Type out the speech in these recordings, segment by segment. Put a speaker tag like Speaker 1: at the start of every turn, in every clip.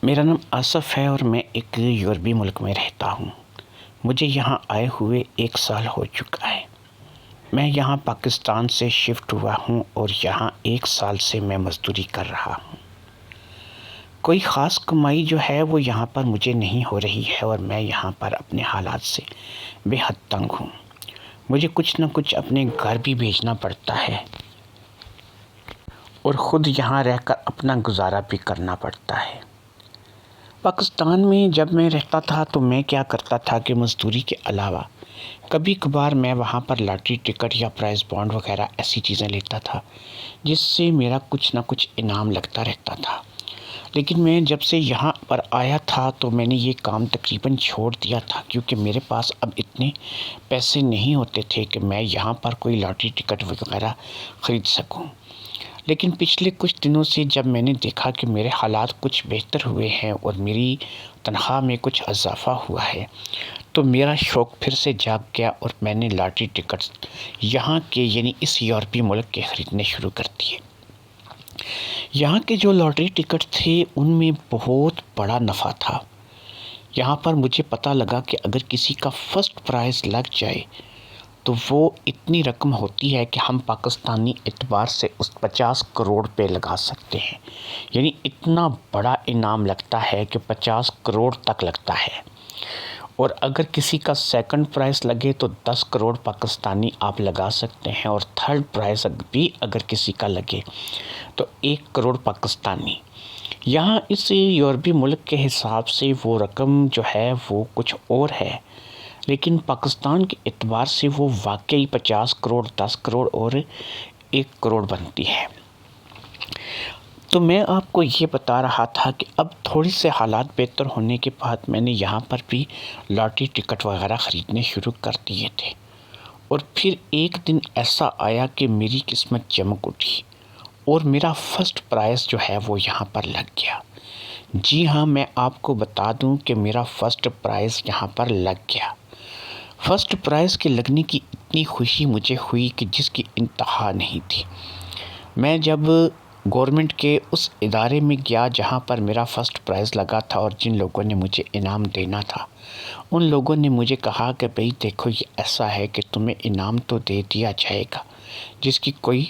Speaker 1: میرا نام آصف ہے اور میں ایک یورپی ملک میں رہتا ہوں۔ مجھے یہاں آئے ہوئے 1 سال ہو چکا ہے۔ میں یہاں پاکستان سے شفٹ ہوا ہوں اور یہاں 1 سال سے میں مزدوری کر رہا ہوں۔ کوئی خاص کمائی جو ہے وہ یہاں پر مجھے نہیں ہو رہی ہے اور میں یہاں پر اپنے حالات سے بے حد تنگ ہوں۔ مجھے کچھ نہ کچھ اپنے گھر بھی بھیجنا پڑتا ہے اور خود یہاں رہ کر اپنا گزارا بھی کرنا پڑتا ہے۔ پاکستان میں جب میں رہتا تھا تو میں کیا کرتا تھا کہ مزدوری کے علاوہ کبھی کبھار میں وہاں پر لاٹری ٹکٹ یا پرائز بانڈ وغیرہ ایسی چیزیں لیتا تھا جس سے میرا کچھ نہ کچھ انعام لگتا رہتا تھا۔ لیکن میں جب سے یہاں پر آیا تھا تو میں نے یہ کام تقریباً چھوڑ دیا تھا، کیونکہ میرے پاس اب اتنے پیسے نہیں ہوتے تھے کہ میں یہاں پر کوئی لاٹری ٹکٹ وغیرہ خرید سکوں۔ لیکن پچھلے کچھ دنوں سے جب میں نے دیکھا کہ میرے حالات کچھ بہتر ہوئے ہیں اور میری تنخواہ میں کچھ اضافہ ہوا ہے تو میرا شوق پھر سے جاگ گیا اور میں نے لاٹری ٹکٹس یہاں کے یعنی اس یورپی ملک کے خریدنے شروع کر دیے۔ یہاں کے جو لاٹری ٹکٹ تھے ان میں بہت بڑا نفع تھا۔ یہاں پر مجھے پتہ لگا کہ اگر کسی کا فرسٹ پرائز لگ جائے تو وہ اتنی رقم ہوتی ہے کہ ہم پاکستانی اعتبار سے اس 50 کروڑ پہ لگا سکتے ہیں، یعنی اتنا بڑا انعام لگتا ہے کہ 50 کروڑ تک لگتا ہے۔ اور اگر کسی کا سیکنڈ پرائز لگے تو 10 کروڑ پاکستانی آپ لگا سکتے ہیں، اور تھرڈ پرائز بھی اگر کسی کا لگے تو 1 کروڑ پاکستانی۔ یہاں اس یورپی ملک کے حساب سے وہ رقم جو ہے وہ کچھ اور ہے، لیکن پاکستان کے اعتبار سے وہ واقعی 50 کروڑ 10 کروڑ اور 1 کروڑ بنتی ہے۔ تو میں آپ کو یہ بتا رہا تھا کہ اب تھوڑی سے حالات بہتر ہونے کے بعد میں نے یہاں پر بھی لاٹری ٹکٹ وغیرہ خریدنے شروع کر دیے تھے، اور پھر ایک دن ایسا آیا کہ میری قسمت چمک اٹھی اور میرا فرسٹ پرائز جو ہے وہ یہاں پر لگ گیا۔ جی ہاں، میں آپ کو بتا دوں کہ میرا فرسٹ پرائز یہاں پر لگ گیا۔ فرسٹ پرائز کے لگنے کی اتنی خوشی مجھے ہوئی کہ جس کی انتہا نہیں تھی۔ میں جب گورنمنٹ کے اس ادارے میں گیا جہاں پر میرا فرسٹ پرائز لگا تھا اور جن لوگوں نے مجھے انعام دینا تھا، ان لوگوں نے مجھے کہا کہ بھئی دیکھو، یہ ایسا ہے کہ تمہیں انعام تو دے دیا جائے گا جس کی کوئی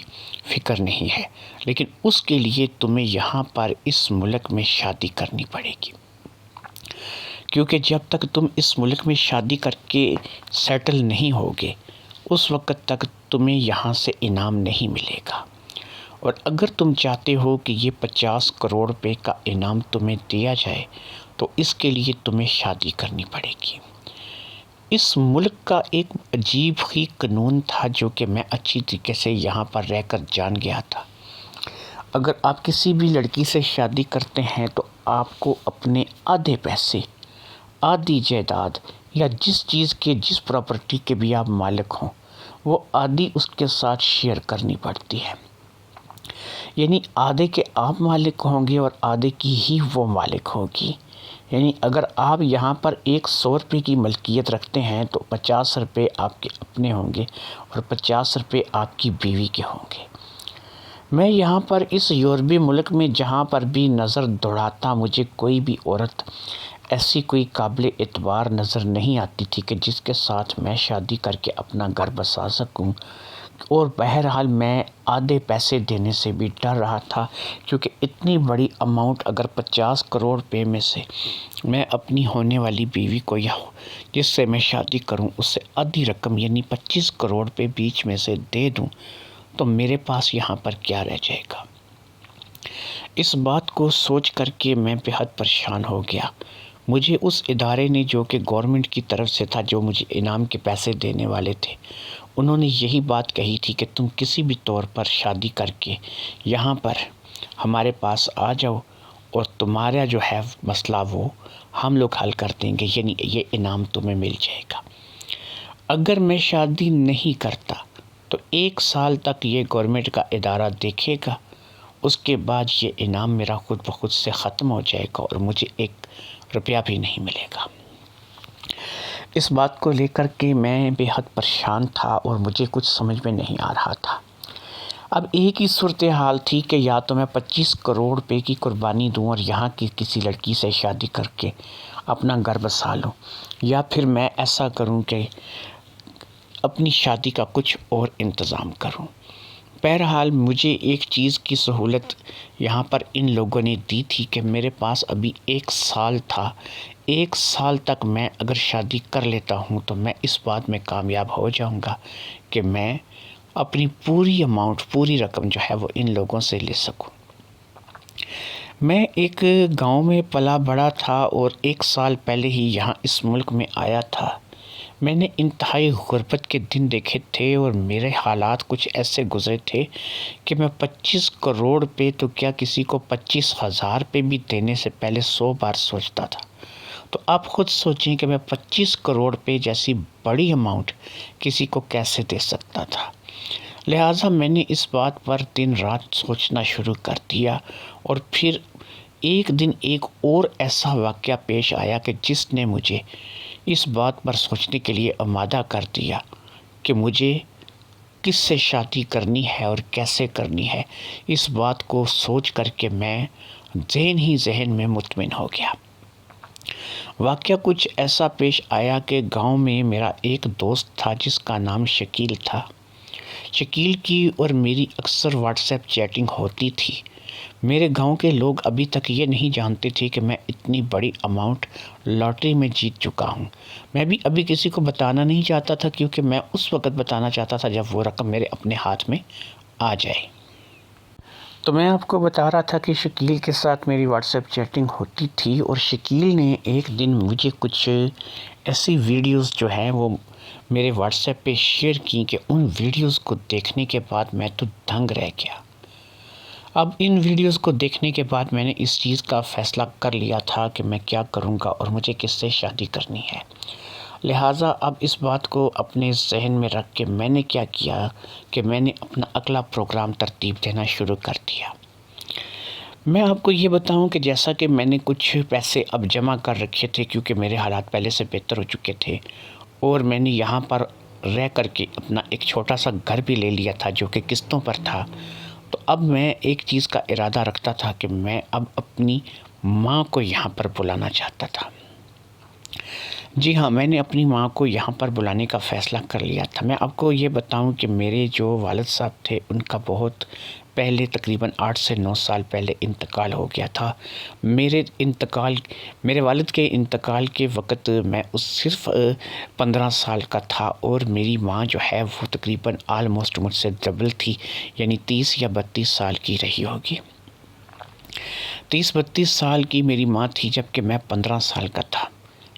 Speaker 1: فکر نہیں ہے، لیکن اس کے لیے تمہیں یہاں پر اس ملک میں شادی کرنی پڑے گی، کیونکہ جب تک تم اس ملک میں شادی کر کے سیٹل نہیں ہوگے اس وقت تک تمہیں یہاں سے انعام نہیں ملے گا، اور اگر تم چاہتے ہو کہ یہ 50 کروڑ روپے کا انعام تمہیں دیا جائے تو اس کے لیے تمہیں شادی کرنی پڑے گی۔ اس ملک کا ایک عجیب ہی قانون تھا جو کہ میں اچھی طریقے سے یہاں پر رہ کر جان گیا تھا۔ اگر آپ کسی بھی لڑکی سے شادی کرتے ہیں تو آپ کو اپنے آدھے پیسے، آدھی جائیداد یا جس چیز کے جس پراپرٹی کے بھی آپ مالک ہوں وہ آدھی اس کے ساتھ شیئر کرنی پڑتی ہے، یعنی آدھے کے آپ مالک ہوں گے اور آدھے کی ہی وہ مالک ہوگی۔ یعنی اگر آپ یہاں پر 100 روپے کی ملکیت رکھتے ہیں تو 50 روپے آپ کے اپنے ہوں گے اور 50 روپے آپ کی بیوی کے ہوں گے۔ میں یہاں پر اس یورپی ملک میں جہاں پر بھی نظر دوڑاتا مجھے کوئی بھی عورت ایسی کوئی قابل اعتبار نظر نہیں آتی تھی کہ جس کے ساتھ میں شادی کر کے اپنا گھر بسا سکوں، اور بہرحال میں آدھے پیسے دینے سے بھی ڈر رہا تھا، کیونکہ اتنی بڑی اماؤنٹ اگر 50 کروڑ روپے میں سے میں اپنی ہونے والی بیوی کو یا جس سے میں شادی کروں اس سے آدھی رقم یعنی 25 کروڑ روپے بیچ میں سے دے دوں تو میرے پاس یہاں پر کیا رہ جائے گا۔ اس بات کو سوچ کر کے میں بے حد پریشان ہو گیا۔ مجھے اس ادارے نے جو کہ گورنمنٹ کی طرف سے تھا، جو مجھے انعام کے پیسے دینے والے تھے، انہوں نے یہی بات کہی تھی کہ تم کسی بھی طور پر شادی کر کے یہاں پر ہمارے پاس آ جاؤ اور تمہارا جو ہے مسئلہ وہ ہم لوگ حل کر دیں گے، یعنی یہ انعام تمہیں مل جائے گا۔ اگر میں شادی نہیں کرتا تو 1 سال تک یہ گورنمنٹ کا ادارہ دیکھے گا، اس کے بعد یہ انعام میرا خود بخود سے ختم ہو جائے گا اور مجھے 1 روپیہ بھی نہیں ملے گا۔ اس بات کو لے کر کے میں بے حد پریشان تھا اور مجھے کچھ سمجھ میں نہیں آ رہا تھا۔ اب ایک ہی صورتحال تھی کہ یا تو میں 25 کروڑ روپے کی قربانی دوں اور یہاں کی کسی لڑکی سے شادی کر کے اپنا گھر بسا لوں، یا پھر میں ایسا کروں کہ اپنی شادی کا کچھ اور انتظام کروں۔ بہرحال مجھے ایک چیز کی سہولت یہاں پر ان لوگوں نے دی تھی کہ میرے پاس ابھی 1 سال تھا۔ 1 سال تک میں اگر شادی کر لیتا ہوں تو میں اس بات میں کامیاب ہو جاؤں گا کہ میں اپنی پوری رقم جو ہے وہ ان لوگوں سے لے سکوں۔ میں ایک گاؤں میں پلا بڑا تھا اور 1 سال پہلے ہی یہاں اس ملک میں آیا تھا۔ میں نے انتہائی غربت کے دن دیکھے تھے اور میرے حالات کچھ ایسے گزرے تھے کہ میں 25 کروڑ روپے تو کیا کسی کو 25,000 روپے بھی دینے سے پہلے 100 بار سوچتا تھا۔ تو آپ خود سوچیں کہ میں 25 کروڑ روپے جیسی بڑی اماؤنٹ کسی کو کیسے دے سکتا تھا۔ لہٰذا میں نے اس بات پر دن رات سوچنا شروع کر دیا، اور پھر ایک دن ایک اور ایسا واقعہ پیش آیا کہ جس نے مجھے اس بات پر سوچنے کے لیے آمادہ کر دیا کہ مجھے کس سے شادی کرنی ہے اور کیسے کرنی ہے۔ اس بات کو سوچ کر کے میں ذہن میں مطمئن ہو گیا۔ واقعہ کچھ ایسا پیش آیا کہ گاؤں میں میرا ایک دوست تھا جس کا نام شکیل تھا۔ شکیل کی اور میری اکثر واٹس ایپ چیٹنگ ہوتی تھی۔ میرے گاؤں کے لوگ ابھی تک یہ نہیں جانتے تھے کہ میں اتنی بڑی اماؤنٹ لاٹری میں جیت چکا ہوں۔ میں بھی ابھی کسی کو بتانا نہیں چاہتا تھا، کیونکہ میں اس وقت بتانا چاہتا تھا جب وہ رقم میرے اپنے ہاتھ میں آ جائے۔ تو میں آپ کو بتا رہا تھا کہ شکیل کے ساتھ میری واٹس ایپ چیٹنگ ہوتی تھی، اور شکیل نے ایک دن مجھے کچھ ایسی ویڈیوز جو ہیں وہ میرے واٹس ایپ پہ شیئر کی کہ ان ویڈیوز کو دیکھنے کے بعد میں تو دنگ رہ گیا۔ اب ان ویڈیوز کو دیکھنے کے بعد میں نے اس چیز کا فیصلہ کر لیا تھا کہ میں کیا کروں گا اور مجھے کس سے شادی کرنی ہے۔ لہٰذا اب اس بات کو اپنے ذہن میں رکھ کے میں نے کیا کیا کہ میں نے اپنا اگلا پروگرام ترتیب دینا شروع کر دیا۔ میں آپ کو یہ بتاؤں کہ جیسا کہ میں نے کچھ پیسے اب جمع کر رکھے تھے، کیونکہ میرے حالات پہلے سے بہتر ہو چکے تھے، اور میں نے یہاں پر رہ کر کے اپنا ایک چھوٹا سا گھر بھی لے لیا تھا جو کہ قسطوں پر تھا۔ تو اب میں ایک چیز کا ارادہ رکھتا تھا کہ میں اب اپنی ماں کو یہاں پر بلانا چاہتا تھا۔ جی ہاں، میں نے اپنی ماں کو یہاں پر بلانے کا فیصلہ کر لیا تھا۔ میں آپ کو یہ بتاؤں کہ میرے جو والد صاحب تھے ان کا بہت پہلے تقریباً 8 سے 9 سال پہلے انتقال ہو گیا تھا۔ میرے والد کے انتقال کے وقت میں صرف 15 سال کا تھا، اور میری ماں جو ہے وہ تقریباً آلموسٹ مجھ سے ڈبل تھی، یعنی 30 یا 32 سال کی رہی ہوگی۔ 30-32 سال کی میری ماں تھی جبکہ میں 15 سال کا تھا۔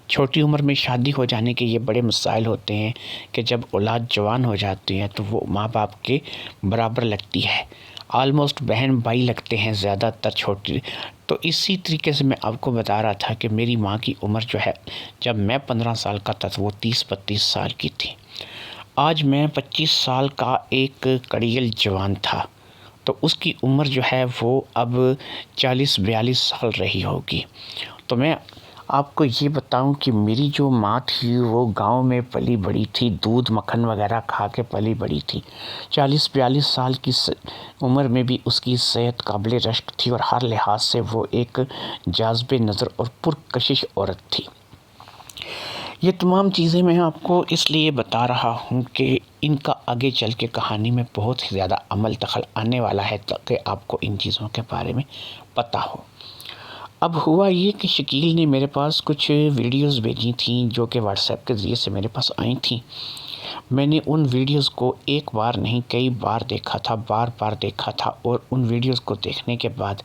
Speaker 1: چھوٹی عمر میں شادی ہو جانے کے یہ بڑے مسائل ہوتے ہیں کہ جب اولاد جوان ہو جاتی ہے تو وہ ماں باپ کے برابر لگتی ہے، آلموسٹ بہن بھائی لگتے ہیں زیادہ تر چھوٹی۔ تو اسی طریقے سے میں آپ کو بتا رہا تھا کہ میری ماں کی عمر جو ہے جب میں 15 سال کا تھا تو وہ 30-32 سال کی تھی۔ آج میں 25 سال کا ایک کڑیل جوان تھا، تو اس کی عمر جو ہے وہ اب 40-42 سال رہی ہوگی۔ تو میں آپ کو یہ بتاؤں کہ میری جو ماں تھی وہ گاؤں میں پلی بڑی تھی، دودھ مکھن وغیرہ کھا کے پلی بڑی تھی۔ 40-42 سال کی عمر میں بھی اس کی صحت قابل رشک تھی، اور ہر لحاظ سے وہ ایک جاذب نظر اور پرکشش عورت تھی۔ یہ تمام چیزیں میں آپ کو اس لیے بتا رہا ہوں کہ ان کا آگے چل کے کہانی میں بہت ہی زیادہ عمل دخل آنے والا ہے، تاکہ آپ کو ان چیزوں کے بارے میں پتہ ہو۔ اب ہوا یہ کہ شکیل نے میرے پاس کچھ ویڈیوز بھیجی تھیں جو کہ واٹس ایپ کے ذریعے سے میرے پاس آئی تھیں۔ میں نے ان ویڈیوز کو ایک بار نہیں کئی بار دیکھا تھا، بار بار دیکھا تھا، اور ان ویڈیوز کو دیکھنے کے بعد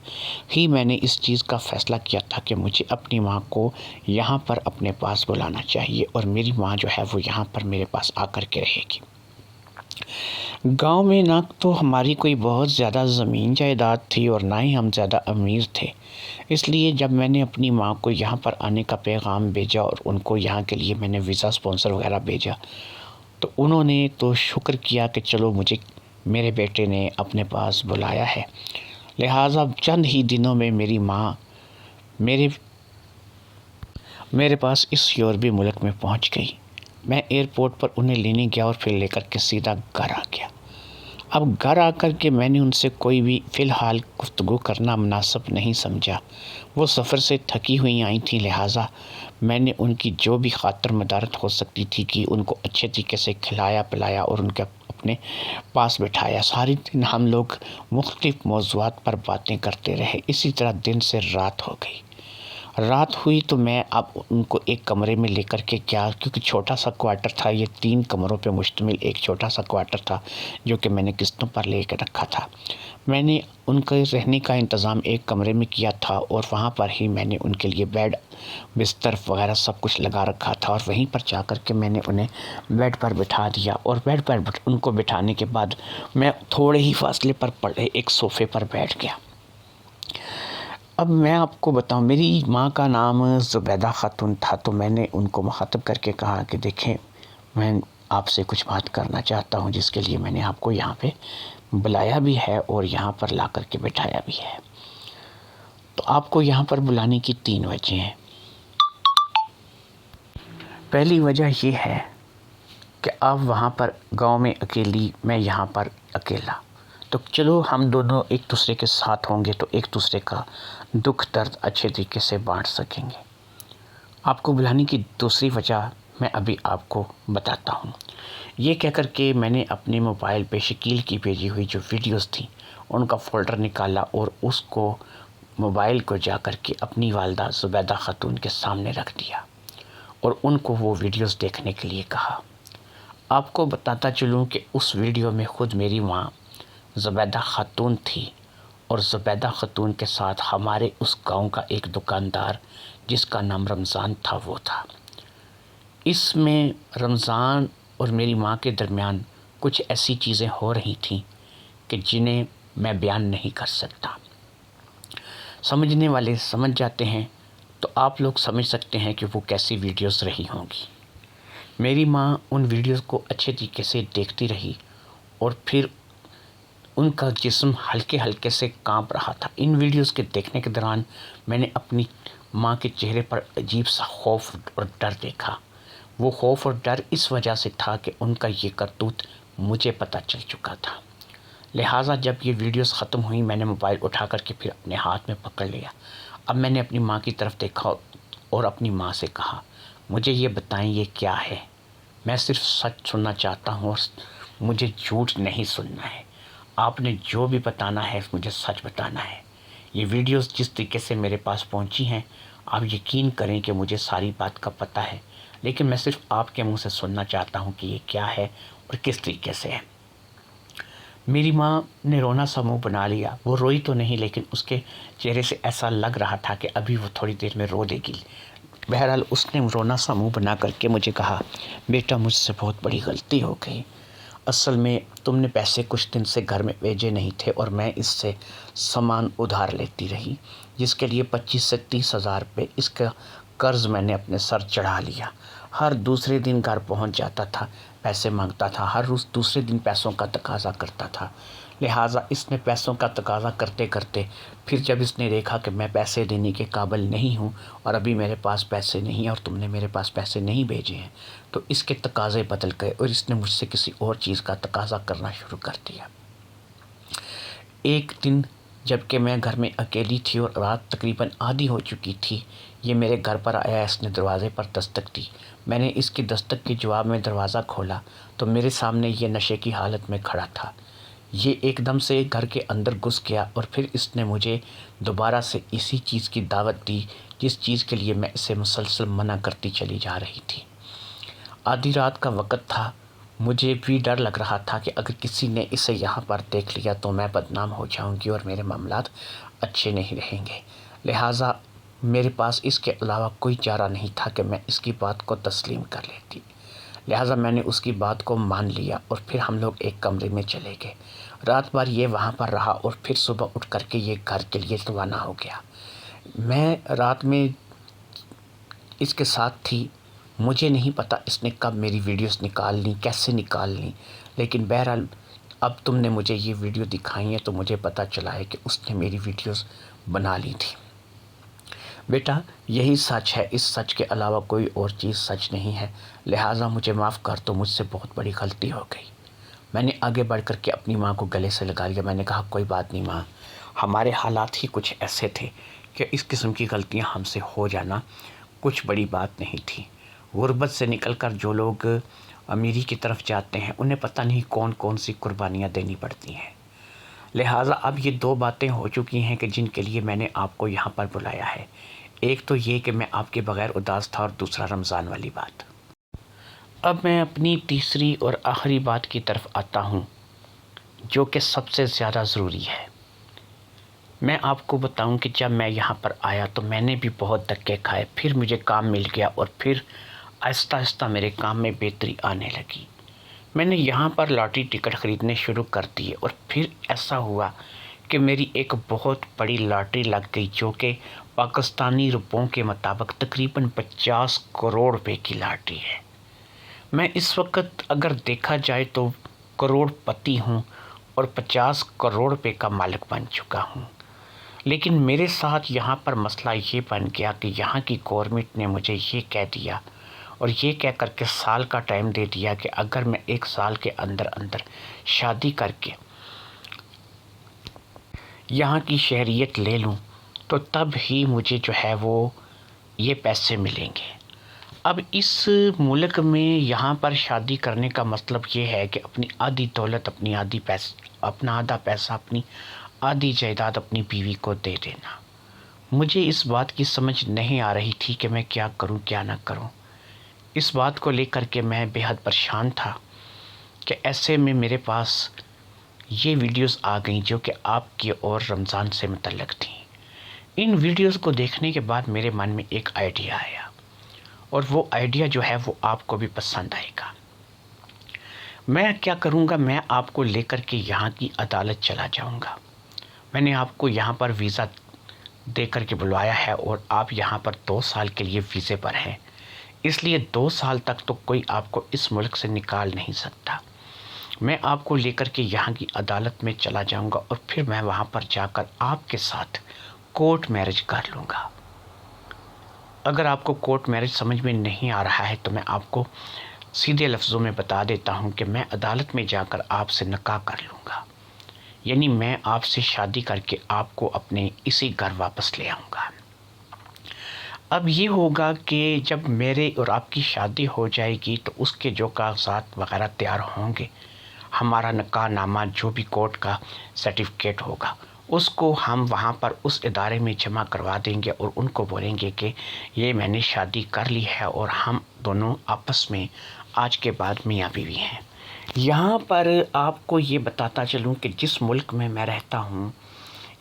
Speaker 1: ہی میں نے اس چیز کا فیصلہ کیا تھا کہ مجھے اپنی ماں کو یہاں پر اپنے پاس بلانا چاہیے، اور میری ماں جو ہے وہ یہاں پر میرے پاس آ کر کے رہے گی۔ گاؤں میں نہ تو ہماری کوئی بہت زیادہ زمین جائیداد تھی اور نہ ہی ہم زیادہ امیر تھے، اس لیے جب میں نے اپنی ماں کو یہاں پر آنے کا پیغام بھیجا اور ان کو یہاں کے لیے میں نے ویزا اسپانسر وغیرہ بھیجا، تو انہوں نے تو شکر کیا کہ چلو مجھے میرے بیٹے نے اپنے پاس بلایا ہے۔ لہٰذا چند ہی دنوں میں میری ماں میرے پاس اس یورپی ملک میں پہنچ گئی۔ میں ایئرپورٹ پر انہیں لینے گیا اور پھر لے کر کے سیدھا گھر آ گیا۔ اب گھر آ کر کے میں نے ان سے کوئی بھی فی الحال گفتگو کرنا مناسب نہیں سمجھا۔ وہ سفر سے تھکی ہوئی آئی تھیں، لہٰذا میں نے ان کی جو بھی خاطر مدارت ہو سکتی تھی کہ ان کو اچھے طریقے سے کھلایا پلایا اور ان کے اپنے پاس بٹھایا۔ ساری دن ہم لوگ مختلف موضوعات پر باتیں کرتے رہے۔ اسی طرح دن سے رات ہو گئی۔ رات ہوئی تو میں اب ان کو ایک کمرے میں لے کر کے کیونکہ چھوٹا سا کوارٹر تھا، یہ 3 کمروں پہ مشتمل ایک چھوٹا سا کوارٹر تھا جو کہ میں نے قسطوں پر لے کے رکھا تھا۔ میں نے ان کے رہنے کا انتظام ایک کمرے میں کیا تھا اور وہاں پر ہی میں نے ان کے لیے بیڈ بستر وغیرہ سب کچھ لگا رکھا تھا، اور وہیں پر جا کر کے میں نے انہیں بیڈ پر بٹھا دیا، اور بیڈ پر ان کو بٹھانے کے بعد میں تھوڑے ہی فاصلے پر پڑے ایک صوفے پر بیٹھ گیا۔ اب میں آپ کو بتاؤں، میری ماں کا نام زبیدہ خاتون تھا، تو میں نے ان کو مخاطب کر کے کہا کہ دیکھیں، میں آپ سے کچھ بات کرنا چاہتا ہوں، جس کے لیے میں نے آپ کو یہاں پہ بلایا بھی ہے اور یہاں پر لا کر کے بٹھایا بھی ہے۔ تو آپ کو یہاں پر بلانے کی 3 وجہ ہیں۔ پہلی وجہ یہ ہے کہ آپ وہاں پر گاؤں میں اکیلی، میں یہاں پر اکیلا، تو چلو ہم دونوں ایک دوسرے کے ساتھ ہوں گے تو ایک دوسرے کا دکھ درد اچھے طریقے سے بانٹ سکیں گے۔ آپ کو بلانے کی دوسری وجہ میں ابھی آپ کو بتاتا ہوں۔ یہ کہہ کر کے میں نے اپنے موبائل پہ شکیل کی بھیجی ہوئی جو ویڈیوز تھیں ان کا فولڈر نکالا اور اس کو موبائل کو جا کر کے اپنی والدہ زبیدہ خاتون کے سامنے رکھ دیا اور ان کو وہ ویڈیوز دیکھنے کے لیے کہا۔ آپ کو بتاتا چلوں کہ اس ویڈیو میں خود میری ماں زبیدہ خاتون تھی، اور زبیدہ خاتون کے ساتھ ہمارے اس گاؤں کا ایک دکاندار جس کا نام رمضان تھا وہ تھا۔ اس میں رمضان اور میری ماں کے درمیان کچھ ایسی چیزیں ہو رہی تھیں کہ جنہیں میں بیان نہیں کر سکتا۔ سمجھنے والے سمجھ جاتے ہیں تو آپ لوگ سمجھ سکتے ہیں کہ وہ کیسی ویڈیوز رہی ہوں گی۔ میری ماں ان ویڈیوز کو اچھے طریقے سے دیکھتی رہی اور پھر ان کا جسم ہلکے ہلکے سے کانپ رہا تھا۔ ان ویڈیوز کے دیکھنے کے دوران میں نے اپنی ماں کے چہرے پر عجیب سا خوف اور ڈر دیکھا۔ وہ خوف اور ڈر اس وجہ سے تھا کہ ان کا یہ کرتوت مجھے پتہ چل چکا تھا۔ لہٰذا جب یہ ویڈیوز ختم ہوئی میں نے موبائل اٹھا کر کے پھر اپنے ہاتھ میں پکڑ لیا۔ اب میں نے اپنی ماں کی طرف دیکھا اور اپنی ماں سے کہا، مجھے یہ بتائیں یہ کیا ہے؟ میں صرف سچ سننا چاہتا ہوں اور مجھے جھوٹ نہیں سننا ہے۔ آپ نے جو بھی بتانا ہے مجھے سچ بتانا ہے۔ یہ ویڈیوز جس طریقے سے میرے پاس پہنچی ہیں آپ یقین کریں کہ مجھے ساری بات کا پتہ ہے، لیکن میں صرف آپ کے منہ سے سننا چاہتا ہوں کہ یہ کیا ہے اور کس طریقے سے ہے۔ میری ماں نے رونا سا منہ بنا لیا۔ وہ روئی تو نہیں لیکن اس کے چہرے سے ایسا لگ رہا تھا کہ ابھی وہ تھوڑی دیر میں رو دے گی۔ بہرحال اس نے رونا سا منہ بنا کر کے مجھے کہا، بیٹا مجھ سے بہت بڑی غلطی ہو گئی۔ اصل میں تم نے پیسے کچھ دن سے گھر میں بھیجے نہیں تھے اور میں اس سے سامان ادھار لیتی رہی، جس کے لیے 25 سے 30 ہزار روپے اس کا قرض میں نے اپنے سر چڑھا لیا۔ ہر دوسرے دن گھر پہنچ جاتا تھا، پیسے مانگتا تھا، ہر روز دوسرے دن پیسوں کا تقاضا کرتا تھا۔ لہٰذا اس نے پیسوں کا تقاضا کرتے کرتے پھر جب اس نے دیکھا کہ میں پیسے دینے کے قابل نہیں ہوں اور ابھی میرے پاس پیسے نہیں ہیں اور تم نے میرے پاس پیسے نہیں بھیجے ہیں، تو اس کے تقاضے بدل گئے اور اس نے مجھ سے کسی اور چیز کا تقاضا کرنا شروع کر دیا۔ ایک دن جب کہ میں گھر میں اکیلی تھی اور رات تقریباً آدھی ہو چکی تھی، یہ میرے گھر پر آیا۔ اس نے دروازے پر دستک دی۔ میں نے اس کی دستک کے جواب میں دروازہ کھولا تو میرے سامنے یہ نشے کی حالت میں کھڑا تھا۔ یہ ایک دم سے گھر کے اندر گھس گیا اور پھر اس نے مجھے دوبارہ سے اسی چیز کی دعوت دی جس چیز کے لیے میں اسے مسلسل منع کرتی چلی جا رہی تھی۔ آدھی رات کا وقت تھا۔ مجھے بھی ڈر لگ رہا تھا کہ اگر کسی نے اسے یہاں پر دیکھ لیا تو میں بدنام ہو جاؤں گی اور میرے معاملات اچھے نہیں رہیں گے۔ لہٰذا میرے پاس اس کے علاوہ کوئی چارہ نہیں تھا کہ میں اس کی بات کو تسلیم کر لیتی۔ لہٰذا میں نے اس کی بات کو مان لیا اور پھر ہم لوگ ایک کمرے میں چلے گئے۔ رات بھر یہ وہاں پر رہا اور پھر صبح اٹھ کر کے یہ گھر کے لیے روانہ ہو گیا۔ میں رات میں اس کے ساتھ تھی۔ مجھے نہیں پتا اس نے کب میری ویڈیوز نکال لیں، کیسے نکال لیں، لیکن بہرحال اب تم نے مجھے یہ ویڈیو دکھائی ہے تو مجھے پتہ چلا ہے کہ اس نے میری ویڈیوز بنا لی تھی۔ بیٹا یہی سچ ہے، اس سچ کے علاوہ کوئی اور چیز سچ نہیں ہے، لہٰذا مجھے معاف کر دو، مجھ سے بہت بڑی غلطی ہو گئی۔ میں نے آگے بڑھ کر کے اپنی ماں کو گلے سے لگا لیا. میں نے کہا کوئی بات نہیں ماں، ہمارے حالات ہی کچھ ایسے تھے کہ اس قسم کی غلطیاں ہم سے ہو جانا کچھ بڑی بات نہیں تھی. غربت سے نکل کر جو لوگ امیری کی طرف جاتے ہیں انہیں پتہ نہیں کون کون سی قربانیاں دینی پڑتی ہیں. لہٰذا اب یہ 2 باتیں ہو چکی ہیں کہ جن کے لیے میں نے آپ کو یہاں پر بلایا ہے. ایک تو یہ کہ میں آپ کے بغیر اداس تھا، اور دوسرا رمضان والی بات. اب میں اپنی تیسری اور آخری بات کی طرف آتا ہوں جو کہ سب سے زیادہ ضروری ہے. میں آپ کو بتاؤں کہ جب میں یہاں پر آیا تو میں نے بھی بہت دھکے کھائے، پھر مجھے کام مل گیا اور پھر آہستہ آہستہ میرے کام میں بہتری آنے لگی. میں نے یہاں پر لاٹری ٹکٹ خریدنے شروع کر دیے اور پھر ایسا ہوا کہ میری ایک بہت بڑی لاٹری لگ گئی جو کہ پاکستانی روپوں کے مطابق تقریباً 50 کروڑ روپے کی لاٹری ہے. میں اس وقت اگر دیکھا جائے تو کروڑ پتی ہوں اور 50 کروڑ روپے کا مالک بن چکا ہوں. لیکن میرے ساتھ یہاں پر مسئلہ یہ بن گیا کہ یہاں کی گورنمنٹ نے مجھے یہ کہہ دیا اور یہ کہہ کر کے سال کا ٹائم دے دیا کہ اگر میں 1 سال کے اندر اندر شادی کر کے یہاں کی شہریت لے لوں تو تب ہی مجھے جو ہے وہ یہ پیسے ملیں گے. اب اس ملک میں یہاں پر شادی کرنے کا مطلب یہ ہے کہ اپنی آدھی دولت، اپنا آدھا پیسہ، اپنی آدھی جائیداد اپنی بیوی کو دے دینا. مجھے اس بات کی سمجھ نہیں آ رہی تھی کہ میں کیا کروں کیا نہ کروں. اس بات کو لے کر کے میں بے حد پریشان تھا کہ ایسے میں میرے پاس یہ ویڈیوز آ گئیں جو کہ آپ کی اور رمضان سے متعلق تھیں. ان ویڈیوز کو دیکھنے کے بعد میرے من میں ایک آئیڈیا آیا اور وہ آئیڈیا جو ہے وہ آپ کو بھی پسند آئے گا. میں کیا کروں گا، میں آپ کو لے کر کے یہاں کی عدالت چلا جاؤں گا. میں نے آپ کو یہاں پر ویزا دے کر کے بلوایا ہے اور آپ یہاں پر 2 سال کے لیے ویزے پر ہیں. اس لیے 2 سال تک تو کوئی آپ کو اس ملک سے نکال نہیں سکتا. میں آپ کو لے کر کے یہاں کی عدالت میں چلا جاؤں گا اور پھر میں وہاں پر جا کر آپ کے ساتھ کورٹ میرج کر لوں گا. اگر آپ کو کورٹ میرج سمجھ میں نہیں آ رہا ہے تو میں آپ کو سیدھے لفظوں میں بتا دیتا ہوں کہ میں عدالت میں جا کر آپ سے نکاح کر لوں گا. یعنی میں آپ سے شادی کر کے آپ کو اپنے اسی گھر واپس لے آؤں گا. اب یہ ہوگا کہ جب میرے اور آپ کی شادی ہو جائے گی تو اس کے جو کاغذات وغیرہ تیار ہوں گے، ہمارا نکاح نامہ جو بھی کورٹ کا سرٹیفکیٹ ہوگا اس کو ہم وہاں پر اس ادارے میں جمع کروا دیں گے اور ان کو بولیں گے کہ یہ میں نے شادی کر لی ہے اور ہم دونوں آپس میں آج کے بعد میاں بیوی ہیں. یہاں پر آپ کو یہ بتاتا چلوں کہ جس ملک میں میں رہتا ہوں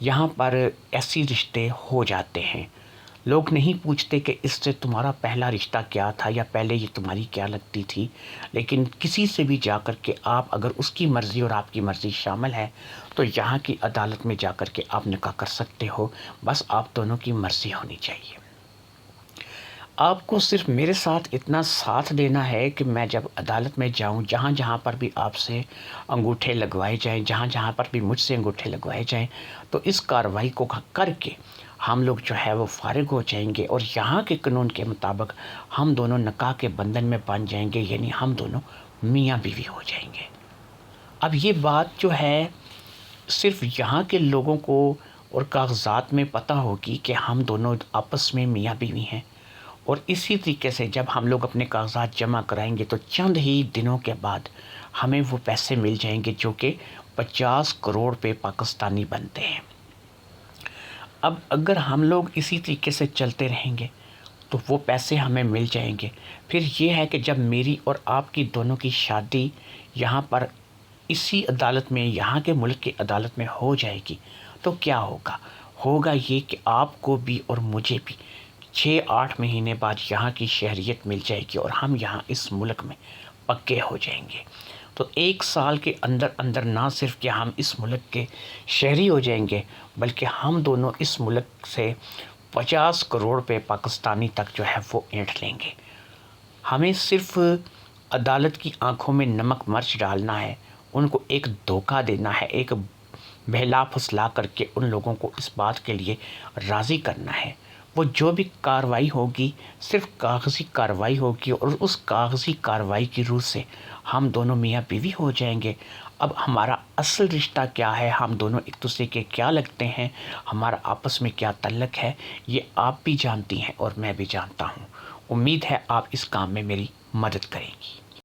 Speaker 1: یہاں پر ایسی رشتے ہو جاتے ہیں. لوگ نہیں پوچھتے کہ اس سے تمہارا پہلا رشتہ کیا تھا یا پہلے یہ تمہاری کیا لگتی تھی، لیکن کسی سے بھی جا کر کے آپ اگر اس کی مرضی اور آپ کی مرضی شامل ہے تو یہاں کی عدالت میں جا کر کے آپ نکاح کر سکتے ہو. بس آپ دونوں کی مرضی ہونی چاہیے. آپ کو صرف میرے ساتھ اتنا ساتھ دینا ہے کہ میں جب عدالت میں جاؤں، جہاں جہاں پر بھی آپ سے انگوٹھے لگوائے جائیں، جہاں جہاں پر بھی مجھ سے انگوٹھے لگوائے جائیں، تو اس کارروائی کو کر کے ہم لوگ جو ہے وہ فارغ ہو جائیں گے اور یہاں کے قانون کے مطابق ہم دونوں نکاح کے بندھن میں بندھ جائیں گے. یعنی ہم دونوں میاں بیوی ہو جائیں گے. اب یہ بات جو ہے صرف یہاں کے لوگوں کو اور کاغذات میں پتہ ہوگی کہ ہم دونوں آپس میں میاں بیوی ہیں، اور اسی طریقے سے جب ہم لوگ اپنے کاغذات جمع کرائیں گے تو چند ہی دنوں کے بعد ہمیں وہ پیسے مل جائیں گے جو کہ 50 کروڑ روپے پاکستانی بنتے ہیں. اب اگر ہم لوگ اسی طریقے سے چلتے رہیں گے تو وہ پیسے ہمیں مل جائیں گے. پھر یہ ہے کہ جب میری اور آپ کی دونوں کی شادی یہاں پر اسی عدالت میں، یہاں کے ملک کی عدالت میں ہو جائے گی تو کیا ہوگا یہ کہ آپ کو بھی اور مجھے بھی 6-8 مہینے بعد یہاں کی شہریت مل جائے گی اور ہم یہاں اس ملک میں پکے ہو جائیں گے. تو 1 سال کے اندر اندر نہ صرف کہ ہم اس ملک کے شہری ہو جائیں گے بلکہ ہم دونوں اس ملک سے 50 کروڑ روپے پاکستانی تک جو ہے وہ اینٹھ لیں گے. ہمیں صرف عدالت کی آنکھوں میں نمک مرچ ڈالنا ہے، ان کو ایک دھوکہ دینا ہے، ایک بہلا پھسلا کر کے ان لوگوں کو اس بات کے لیے راضی کرنا ہے. وہ جو بھی کارروائی ہوگی صرف کاغذی کارروائی ہوگی، اور اس کاغذی کارروائی کی روح سے ہم دونوں میاں بیوی ہو جائیں گے۔ اب ہمارا اصل رشتہ کیا ہے، ہم دونوں ایک دوسرے کے کیا لگتے ہیں، ہمارا آپس میں کیا تعلق ہے، یہ آپ بھی جانتی ہیں اور میں بھی جانتا ہوں۔ امید ہے آپ اس کام میں میری مدد کریں گی۔